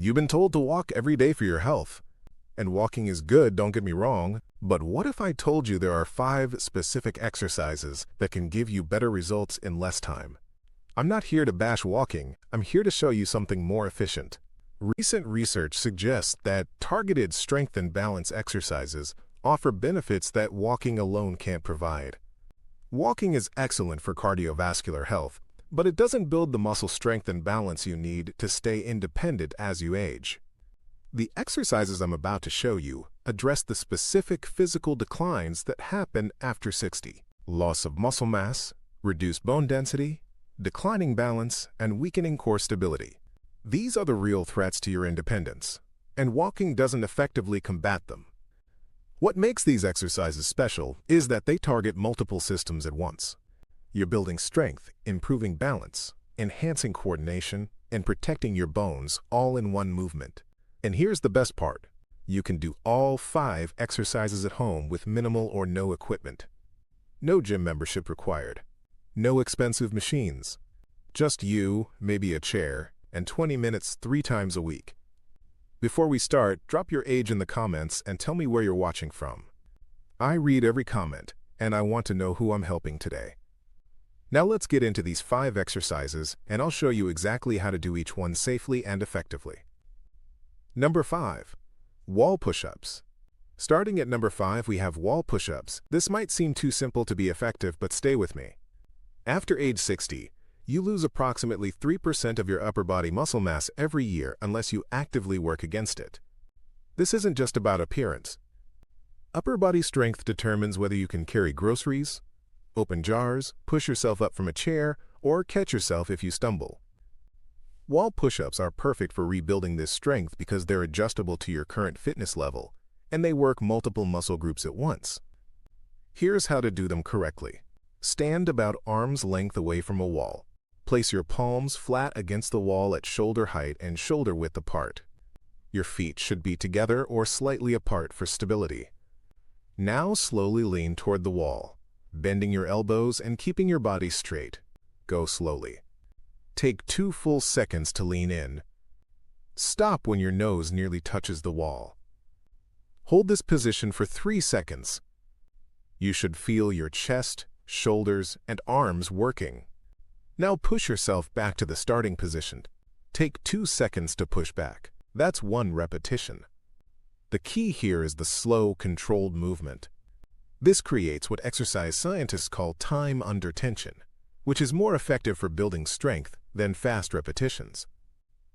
You've been told to walk every day for your health. And walking is good, don't get me wrong, but what if I told you there are 5 specific exercises that can give you better results in less time? I'm not here to bash walking, I'm here to show you something more efficient. Recent research suggests that targeted strength and balance exercises offer benefits that walking alone can't provide. Walking is excellent for cardiovascular health, but it doesn't build the muscle strength and balance you need to stay independent as you age. The exercises I'm about to show you address the specific physical declines that happen after 60. Loss of muscle mass, reduced bone density, declining balance, and weakening core stability. These are the real threats to your independence, and walking doesn't effectively combat them. What makes these exercises special is that they target multiple systems at once. You're building strength, improving balance, enhancing coordination, and protecting your bones all in one movement. And here's the best part. You can do all 5 exercises at home with minimal or no equipment. No gym membership required. No expensive machines. Just you, maybe a chair, and 20 minutes 3 times a week. Before we start, drop your age in the comments and tell me where you're watching from. I read every comment, and I want to know who I'm helping today. Now let's get into these 5 exercises, and I'll show you exactly how to do each one safely and effectively. Number 5. Wall push-ups. Starting at number 5, we have wall push-ups. This might seem too simple to be effective, but stay with me. After age 60, you lose approximately 3% of your upper body muscle mass every year unless you actively work against it. This isn't just about appearance. Upper body strength determines whether you can carry groceries, open jars, push yourself up from a chair, or catch yourself if you stumble. Wall push-ups are perfect for rebuilding this strength because they're adjustable to your current fitness level, and they work multiple muscle groups at once. Here's how to do them correctly. Stand about arm's length away from a wall. Place your palms flat against the wall at shoulder height and shoulder width apart. Your feet should be together or slightly apart for stability. Now slowly lean toward the wall, bending your elbows and keeping your body straight. Go slowly. Take 2 full seconds to lean in. Stop when your nose nearly touches the wall. Hold this position for 3 seconds. You should feel your chest, shoulders, and arms working. Now push yourself back to the starting position. Take 2 seconds to push back. That's 1 repetition. The key here is the slow, controlled movement. This creates what exercise scientists call time under tension, which is more effective for building strength than fast repetitions.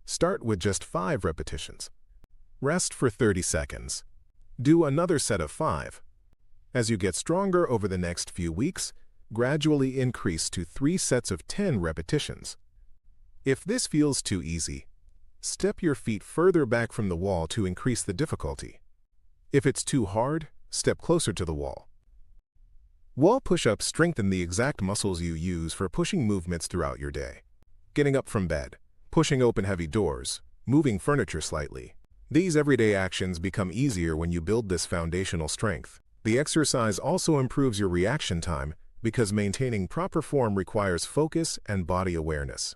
Start with just 5 repetitions. Rest for 30 seconds. Do another set of 5. As you get stronger over the next few weeks, gradually increase to 3 sets of 10 repetitions. If this feels too easy, step your feet further back from the wall to increase the difficulty. If it's too hard, step closer to the wall. Wall push-ups strengthen the exact muscles you use for pushing movements throughout your day. Getting up from bed, pushing open heavy doors, moving furniture slightly. These everyday actions become easier when you build this foundational strength. The exercise also improves your reaction time because maintaining proper form requires focus and body awareness.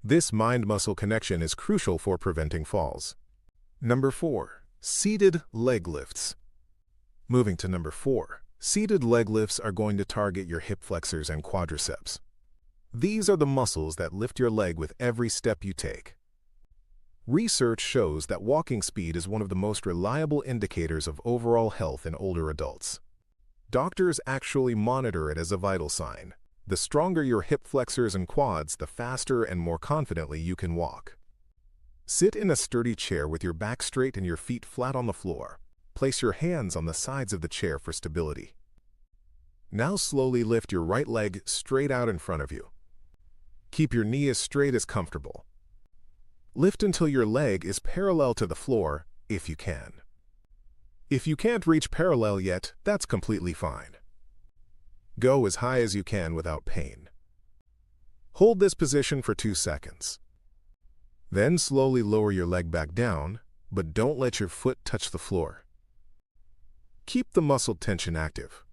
This mind-muscle connection is crucial for preventing falls. Number 4. Seated leg lifts. Moving to number 4. Seated leg lifts are going to target your hip flexors and quadriceps. These are the muscles that lift your leg with every step you take. Research shows that walking speed is one of the most reliable indicators of overall health in older adults. Doctors actually monitor it as a vital sign. The stronger your hip flexors and quads, the faster and more confidently you can walk. Sit in a sturdy chair with your back straight and your feet flat on the floor. Place your hands on the sides of the chair for stability. Now slowly lift your right leg straight out in front of you. Keep your knee as straight as comfortable. Lift until your leg is parallel to the floor, if you can. If you can't reach parallel yet, that's completely fine. Go as high as you can without pain. Hold this position for 2 seconds. Then slowly lower your leg back down, but don't let your foot touch the floor. Keep the muscle tension active.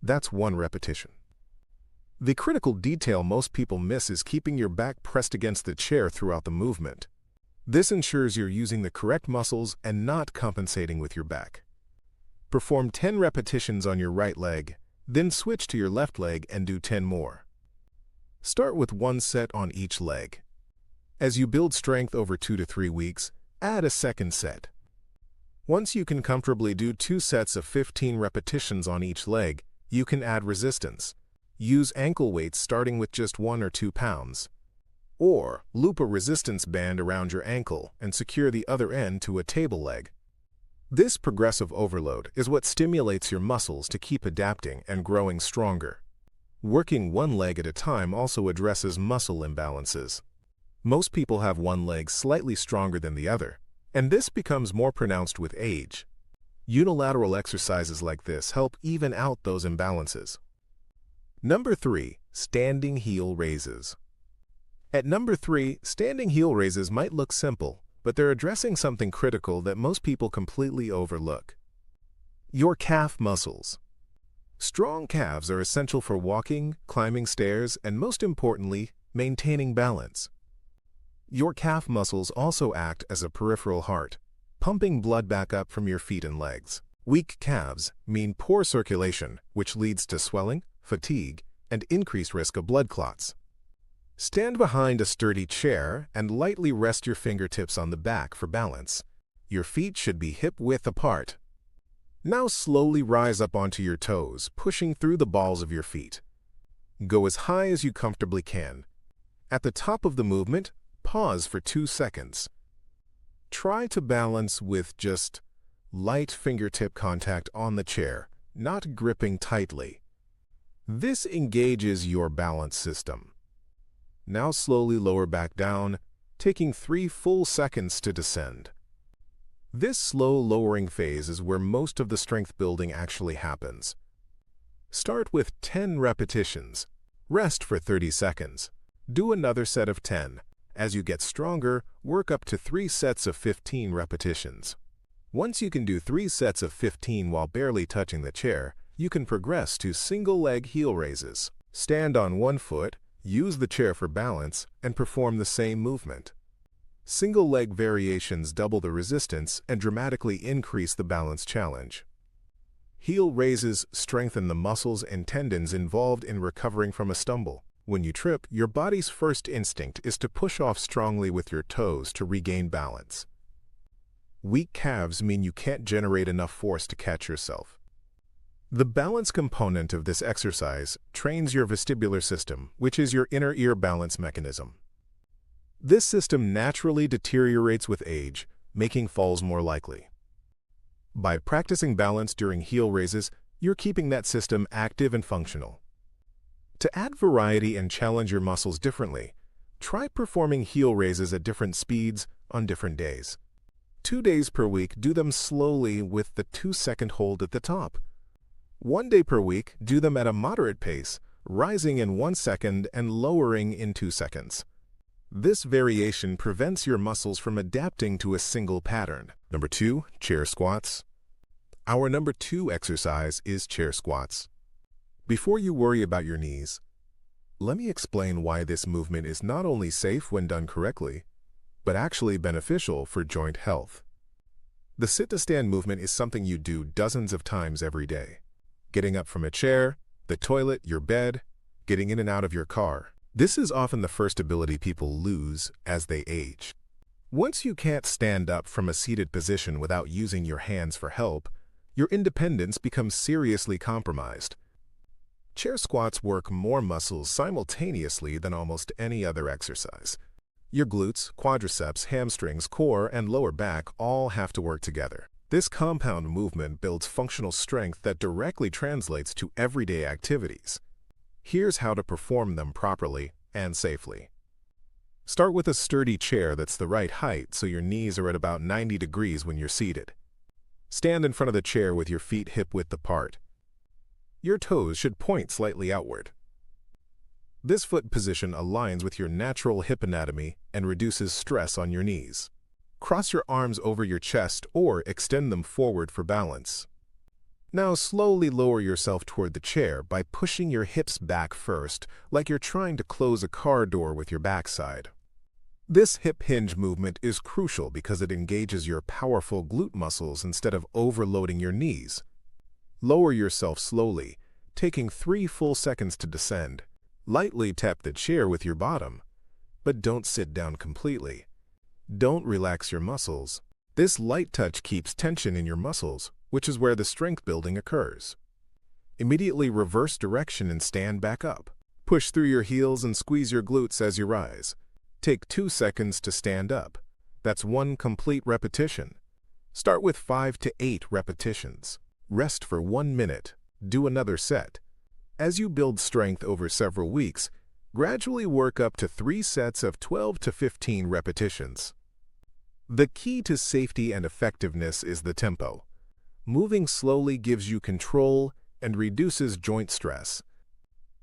That's 1 repetition. The critical detail most people miss is keeping your back pressed against the chair throughout the movement. This ensures you're using the correct muscles and not compensating with your back. Perform 10 repetitions on your right leg, then switch to your left leg and do 10 more. Start with one set on each leg. As you build strength over 2 to 3 weeks, add a second set. Once you can comfortably do 2 sets of 15 repetitions on each leg, you can add resistance. Use ankle weights starting with just 1 or 2 pounds. Or loop a resistance band around your ankle and secure the other end to a table leg. This progressive overload is what stimulates your muscles to keep adapting and growing stronger. Working one leg at a time also addresses muscle imbalances. Most people have one leg slightly stronger than the other, and this becomes more pronounced with age. Unilateral exercises like this help even out those imbalances. Number 3. Standing heel raises. At number 3, standing heel raises might look simple, but they're addressing something critical that most people completely overlook. Your calf muscles. Strong calves are essential for walking, climbing stairs, and most importantly, maintaining balance. Your calf muscles also act as a peripheral heart, pumping blood back up from your feet and legs. Weak calves mean poor circulation, which leads to swelling, fatigue, and increased risk of blood clots. Stand behind a sturdy chair and lightly rest your fingertips on the back for balance. Your feet should be hip-width apart. Now slowly rise up onto your toes, pushing through the balls of your feet. Go as high as you comfortably can. At the top of the movement, pause for 2 seconds. Try to balance with just light fingertip contact on the chair, not gripping tightly. This engages your balance system. Now slowly lower back down, taking 3 full seconds to descend. This slow lowering phase is where most of the strength building actually happens. Start with 10 repetitions. Rest for 30 seconds. Do another set of 10. As you get stronger, work up to 3 sets of 15 repetitions. Once you can do 3 sets of 15 while barely touching the chair, you can progress to single-leg heel raises. Stand on one foot, use the chair for balance, and perform the same movement. Single-leg variations double the resistance and dramatically increase the balance challenge. Heel raises strengthen the muscles and tendons involved in recovering from a stumble. When you trip, your body's first instinct is to push off strongly with your toes to regain balance. Weak calves mean you can't generate enough force to catch yourself. The balance component of this exercise trains your vestibular system, which is your inner ear balance mechanism. This system naturally deteriorates with age, making falls more likely. By practicing balance during heel raises, you're keeping that system active and functional. To add variety and challenge your muscles differently, try performing heel raises at different speeds on different days. 2 days per week, do them slowly with the 2-second hold at the top. 1 day per week, do them at a moderate pace, rising in 1 second and lowering in 2 seconds. This variation prevents your muscles from adapting to a single pattern. Number 2, chair squats. Our number 2 exercise is chair squats. Before you worry about your knees, let me explain why this movement is not only safe when done correctly, but actually beneficial for joint health. The sit-to-stand movement is something you do dozens of times every day. Getting up from a chair, the toilet, your bed, getting in and out of your car. This is often the first ability people lose as they age. Once you can't stand up from a seated position without using your hands for help, your independence becomes seriously compromised. Chair squats work more muscles simultaneously than almost any other exercise. Your glutes, quadriceps, hamstrings, core, and lower back all have to work together. This compound movement builds functional strength that directly translates to everyday activities. Here's how to perform them properly and safely. Start with a sturdy chair that's the right height so your knees are at about 90 degrees when you're seated. Stand in front of the chair with your feet hip-width apart. Your toes should point slightly outward. This foot position aligns with your natural hip anatomy and reduces stress on your knees. Cross your arms over your chest or extend them forward for balance. Now slowly lower yourself toward the chair by pushing your hips back first, like you're trying to close a car door with your backside. This hip hinge movement is crucial because it engages your powerful glute muscles instead of overloading your knees. Lower yourself slowly, taking 3 full seconds to descend. Lightly tap the chair with your bottom, but don't sit down completely. Don't relax your muscles. This light touch keeps tension in your muscles, which is where the strength building occurs. Immediately reverse direction and stand back up. Push through your heels and squeeze your glutes as you rise. Take 2 seconds to stand up. That's 1 complete repetition. Start with 5 to 8 repetitions. Rest for 1 minute. Do another set. As you build strength over several weeks, gradually work up to 3 sets of 12 to 15 repetitions. The key to safety and effectiveness is the tempo. Moving slowly gives you control and reduces joint stress.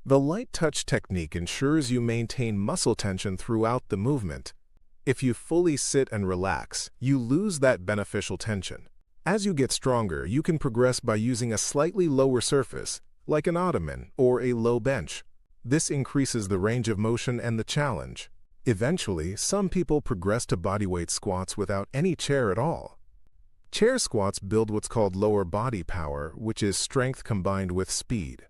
The light touch technique ensures you maintain muscle tension throughout the movement. If you fully sit and relax, you lose that beneficial tension. As you get stronger, you can progress by using a slightly lower surface, like an ottoman or a low bench. This increases the range of motion and the challenge. Eventually, some people progress to bodyweight squats without any chair at all. Chair squats build what's called lower body power, which is strength combined with speed.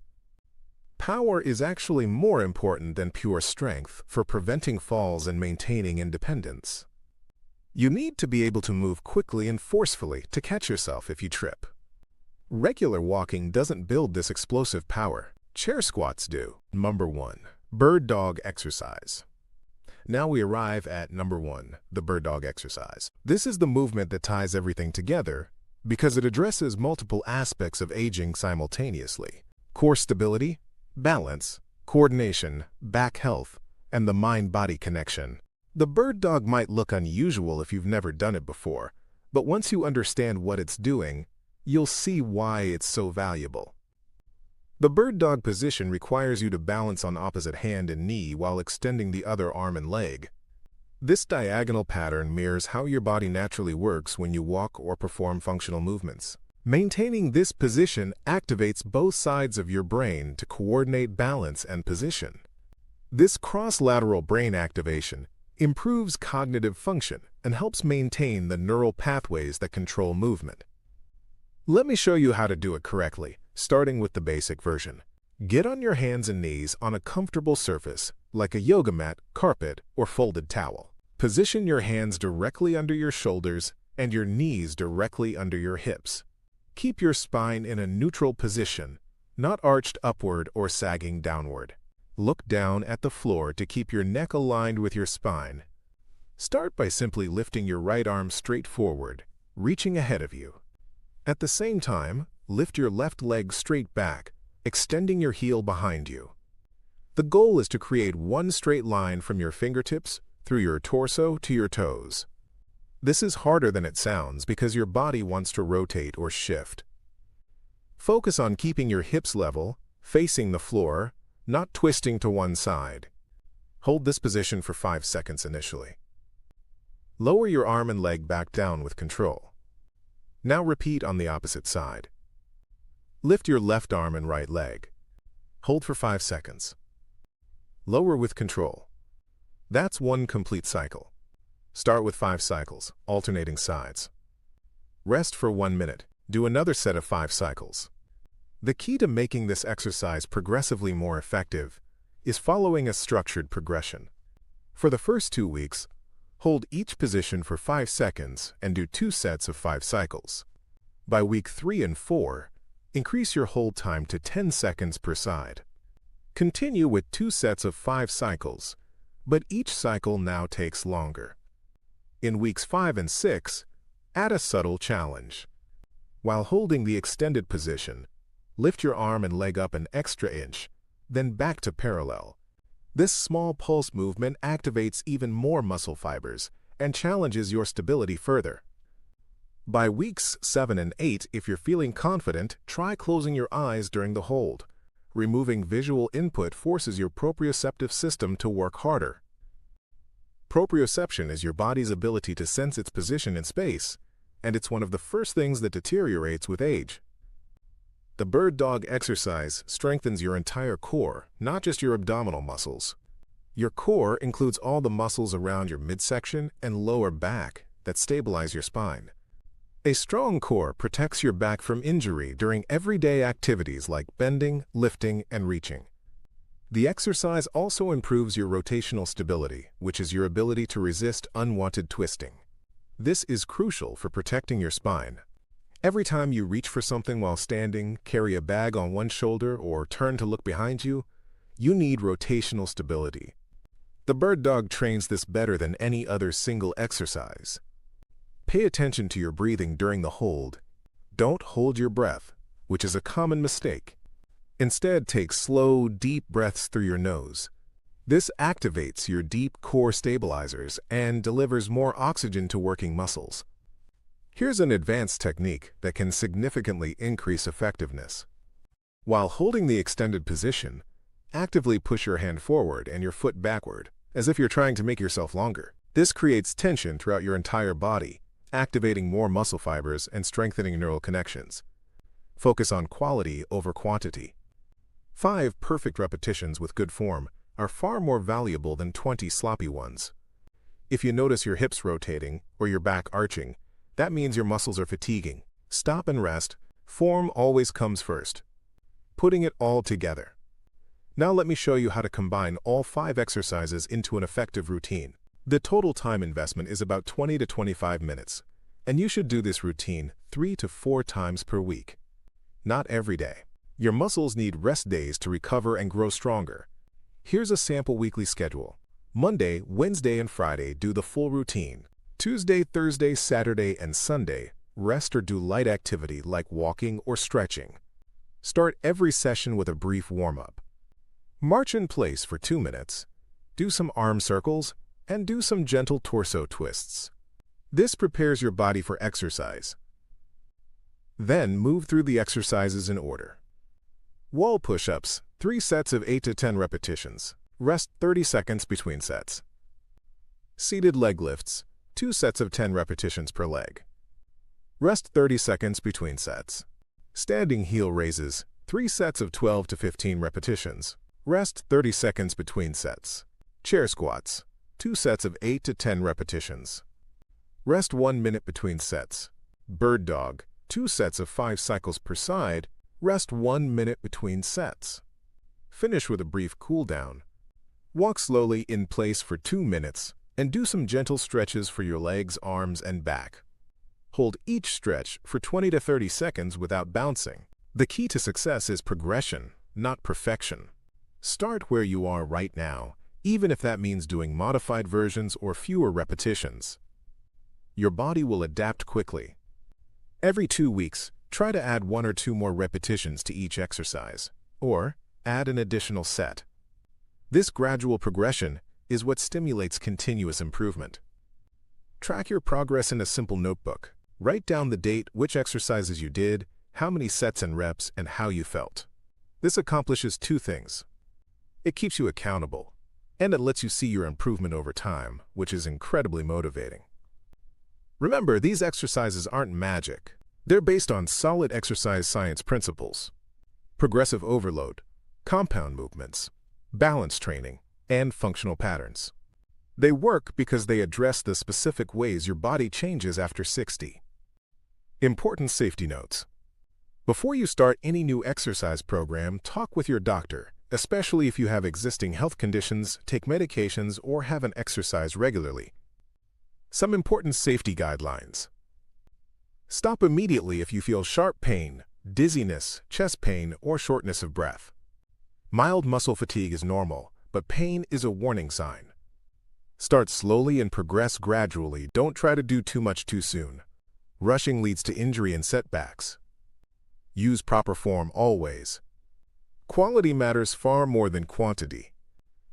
Power is actually more important than pure strength for preventing falls and maintaining independence. You need to be able to move quickly and forcefully to catch yourself if you trip. Regular walking doesn't build this explosive power. Chair squats do. Number 1. Bird dog exercise. Now we arrive at number 1, the bird dog exercise. This is the movement that ties everything together because it addresses multiple aspects of aging simultaneously. Core stability, balance, coordination, back health, and the mind-body connection. The bird dog might look unusual if you've never done it before, but once you understand what it's doing, you'll see why it's so valuable. The bird dog position requires you to balance on opposite hand and knee while extending the other arm and leg. This diagonal pattern mirrors how your body naturally works when you walk or perform functional movements. Maintaining this position activates both sides of your brain to coordinate balance and position. This cross-lateral brain activation improves cognitive function and helps maintain the neural pathways that control movement. Let me show you how to do it correctly, starting with the basic version. Get on your hands and knees on a comfortable surface, like a yoga mat, carpet, or folded towel. Position your hands directly under your shoulders and your knees directly under your hips. Keep your spine in a neutral position, not arched upward or sagging downward. Look down at the floor to keep your neck aligned with your spine. Start by simply lifting your right arm straight forward, reaching ahead of you. At the same time, lift your left leg straight back, extending your heel behind you. The goal is to create one straight line from your fingertips through your torso to your toes. This is harder than it sounds because your body wants to rotate or shift. Focus on keeping your hips level, facing the floor, not twisting to one side. Hold this position for 5 seconds initially. Lower your arm and leg back down with control. Now repeat on the opposite side. Lift your left arm and right leg. Hold for 5 seconds. Lower with control. That's 1 complete cycle. Start with 5 cycles, alternating sides. Rest for 1 minute. Do another set of 5 cycles. The key to making this exercise progressively more effective is following a structured progression. For the first 2 weeks, hold each position for 5 seconds and do 2 sets of 5 cycles. By week 3 and 4, increase your hold time to 10 seconds per side. Continue with 2 sets of 5 cycles, but each cycle now takes longer. In weeks 5 and 6, add a subtle challenge. While holding the extended position, lift your arm and leg up an extra inch, then back to parallel. This small pulse movement activates even more muscle fibers and challenges your stability further. By weeks 7 and 8, if you're feeling confident, try closing your eyes during the hold. Removing visual input forces your proprioceptive system to work harder. Proprioception is your body's ability to sense its position in space, and it's one of the first things that deteriorates with age. The bird dog exercise strengthens your entire core, not just your abdominal muscles. Your core includes all the muscles around your midsection and lower back that stabilize your spine. A strong core protects your back from injury during everyday activities like bending, lifting, and reaching. The exercise also improves your rotational stability, which is your ability to resist unwanted twisting. This is crucial for protecting your spine. Every time you reach for something while standing, carry a bag on one shoulder, or turn to look behind you, you need rotational stability. The bird dog trains this better than any other single exercise. Pay attention to your breathing during the hold. Don't hold your breath, which is a common mistake. Instead, take slow, deep breaths through your nose. This activates your deep core stabilizers and delivers more oxygen to working muscles. Here's an advanced technique that can significantly increase effectiveness. While holding the extended position, actively push your hand forward and your foot backward, as if you're trying to make yourself longer. This creates tension throughout your entire body, activating more muscle fibers and strengthening neural connections. Focus on quality over quantity. 5 perfect repetitions with good form are far more valuable than 20 sloppy ones. If you notice your hips rotating or your back arching, that means your muscles are fatiguing. Stop and rest. Form always comes first. Putting it all together. Now let me show you how to combine all 5 exercises into an effective routine. The total time investment is about 20 to 25 minutes, and you should do this routine 3 to 4 times per week. Not every day. Your muscles need rest days to recover and grow stronger. Here's a sample weekly schedule. Monday, Wednesday, and Friday, do the full routine. Tuesday, Thursday, Saturday, and Sunday, rest or do light activity like walking or stretching. Start every session with a brief warm-up. March in place for 2 minutes. Do some arm circles and do some gentle torso twists. This prepares your body for exercise. Then move through the exercises in order. Wall push-ups, 3 sets of 8 to 10 repetitions. Rest 30 seconds between sets. Seated leg lifts, 2 sets of 10 repetitions per leg. Rest 30 seconds between sets. Standing heel raises, 3 sets of 12 to 15 repetitions. Rest 30 seconds between sets. Chair squats, 2 sets of 8 to 10 repetitions. Rest 1 minute between sets. Bird dog, 2 sets of 5 cycles per side. Rest 1 minute between sets. Finish with a brief cool down. Walk slowly in place for 2 minutes and do some gentle stretches for your legs, arms, and back. Hold each stretch for 20 to 30 seconds without bouncing. The key to success is progression, not perfection. Start where you are right now, even if that means doing modified versions or fewer repetitions. Your body will adapt quickly. Every 2 weeks, try to add 1 or 2 more repetitions to each exercise, or add an additional set. This gradual progression is what stimulates continuous improvement. Track your progress in a simple notebook. Write down the date, which exercises you did, how many sets and reps, and how you felt. This accomplishes 2 things. It keeps you accountable, and it lets you see your improvement over time, which is incredibly motivating. Remember, these exercises aren't magic. They're based on solid exercise science principles: progressive overload, compound movements, balance training, and functional patterns. They work because they address the specific ways your body changes after 60. Important safety notes. Before you start any new exercise program, talk with your doctor, especially if you have existing health conditions, take medications, or haven't exercised regularly. Some important safety guidelines. Stop immediately if you feel sharp pain, dizziness, chest pain, or shortness of breath. Mild muscle fatigue is normal, but pain is a warning sign. Start slowly and progress gradually. Don't try to do too much too soon. Rushing leads to injury and setbacks. Use proper form always. Quality matters far more than quantity.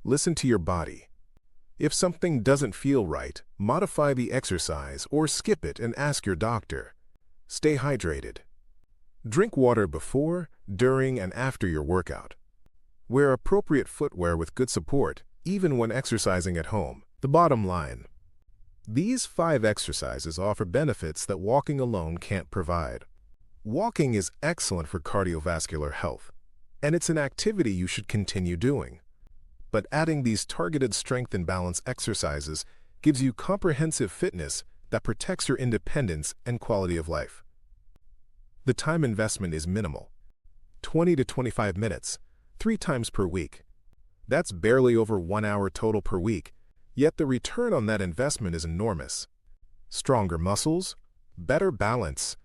Listen to your body. If something doesn't feel right, modify the exercise or skip it and ask your doctor. Stay hydrated. Drink water before, during, and after your workout. Wear appropriate footwear with good support, even when exercising at home. The bottom line: these 5 exercises offer benefits that walking alone can't provide. Walking is excellent for cardiovascular health, and it's an activity you should continue doing. but adding these targeted strength and balance exercises gives you comprehensive fitness that protects your independence and quality of life. The time investment is minimal, 20 to 25 minutes, 3 times per week. That's barely over 1 hour total per week, yet the return on that investment is enormous. Stronger muscles, better balance,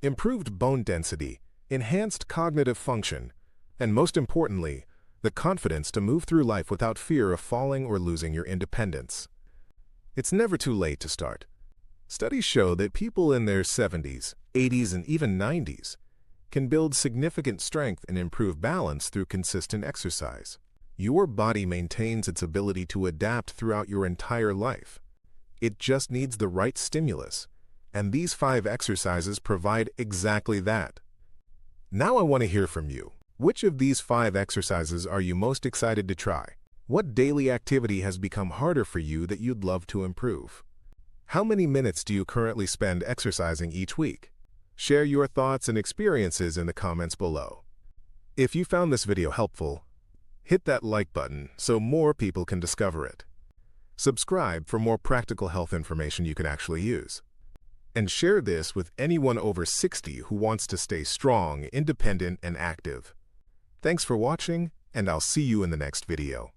improved bone density, enhanced cognitive function, and most importantly, the confidence to move through life without fear of falling or losing your independence. It's never too late to start. Studies show that people in their 70s, 80s, and even 90s can build significant strength and improve balance through consistent exercise. Your body maintains its ability to adapt throughout your entire life. It just needs the right stimulus, and these 5 exercises provide exactly that. Now I want to hear from you. Which of these 5 exercises are you most excited to try? What daily activity has become harder for you that you'd love to improve? How many minutes do you currently spend exercising each week? Share your thoughts and experiences in the comments below. If you found this video helpful, hit that like button so more people can discover it. Subscribe for more practical health information you can actually use. And share this with anyone over 60 who wants to stay strong, independent, and active. Thanks for watching, and I'll see you in the next video.